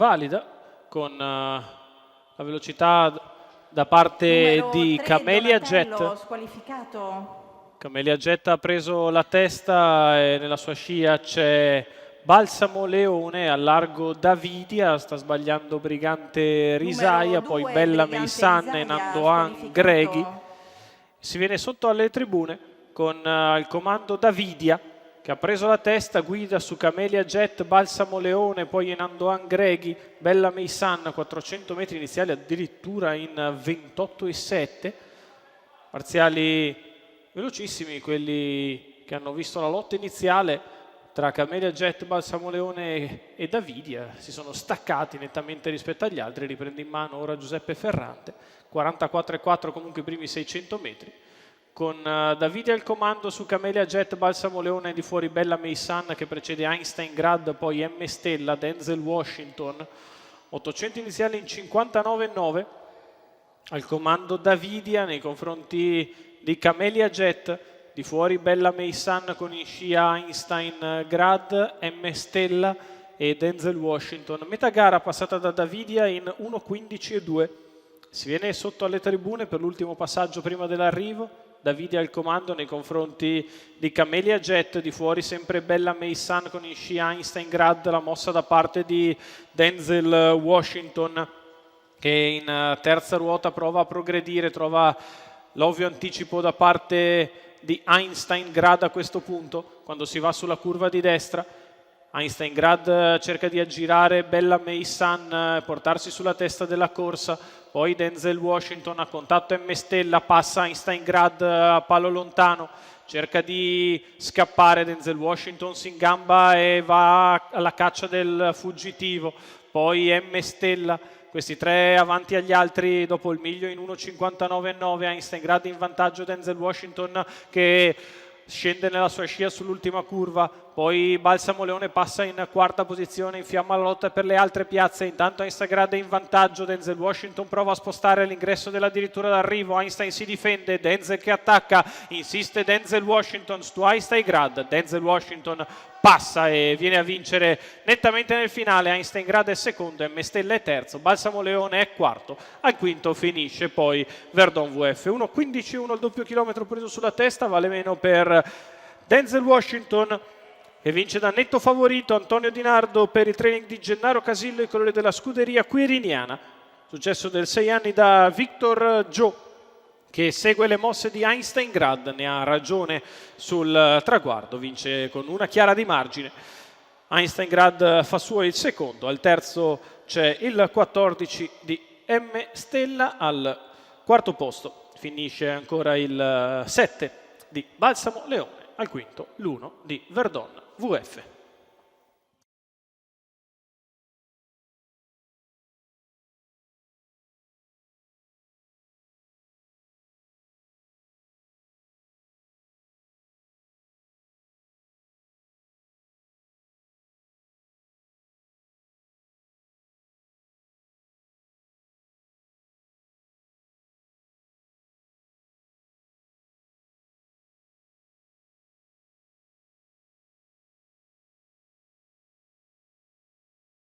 valida con la velocità da parte Numero di 3, Camelia Donatello, Jet. squalificato. Camelia Jet ha preso la testa e nella sua scia c'è Balsamo Leone, a largo Davidia, sta sbagliando Brigante Risaia, Numero poi 2, Bella Brigante Meissan e Risaia, Nandoan squalificato. Greghi. Si viene sotto alle tribune con il comando Davidia, che ha preso la testa, guida su Camelia Jet, Balsamo Leone, poi Nandoan Greghi, Bella Meissan, 400 metri iniziali addirittura in 28,7. Parziali velocissimi quelli che hanno visto la lotta iniziale tra Camelia Jet, Balsamo Leone e Davidia. Si sono staccati nettamente rispetto agli altri. Riprende in mano ora Giuseppe Ferrante, 44,4 comunque i primi 600 metri, con Davidia al comando su Camelia Jet, Balsamo Leone, di fuori Bella Meissan che precede Einstein Grad, poi M Stella, Denzel Washington, 800 iniziali in 59,9. Al comando Davidia nei confronti di Camelia Jet, di fuori Bella Meissan con in scia Einstein Grad, M Stella e Denzel Washington. Metà gara passata da Davidia in 1,15,2. Si viene sotto alle tribune per l'ultimo passaggio prima dell'arrivo. Davidia al comando nei confronti di Camelia Jet, di fuori sempre Bella Meissan con in scia Einstein Grad, la mossa da parte di Denzel Washington, che in terza ruota prova a progredire, trova l'ovvio anticipo da parte di Einstein Grad a questo punto, quando si va sulla curva di destra. Einstein Grad cerca di aggirare Bella Meissan, portarsi sulla testa della corsa, poi Denzel Washington a contatto M Stella, passa Einstein Grad a palo lontano, cerca di scappare, Denzel Washington si ingamba e va alla caccia del fuggitivo, poi M Stella. Questi tre avanti agli altri dopo il miglio in 1,59,9. Einstein Grad in vantaggio, Denzel Washington che scende nella sua scia sull'ultima curva, poi Balsamo Leone passa in quarta posizione, infiamma la lotta per le altre piazze. Intanto Einstein Grad è in vantaggio, Denzel Washington prova a spostare all'ingresso dell'addirittura d'arrivo, Einstein si difende, Denzel che attacca, insiste Denzel Washington su Einstein Grad, Denzel Washington passa e viene a vincere nettamente nel finale. Einstein Grad è secondo, M Stella è terzo, Balsamo Leone è quarto, al quinto finisce poi Verdon VF. 1,15,1 il doppio chilometro preso sulla testa, vale meno per Denzel Washington, che vince da netto favorito. Antonio Di Nardo per il training di Gennaro Casillo, i colori della scuderia quiriniana. Successo del 6 anni da Victor Joe, che segue le mosse di Einstein Grad, ne ha ragione sul traguardo, vince con una chiara di margine. Einstein Grad fa suo il secondo, al terzo c'è il 14 di M Stella, al quarto posto finisce ancora il 7 di Balsamo Leone, al quinto l'1 di Verdon VF.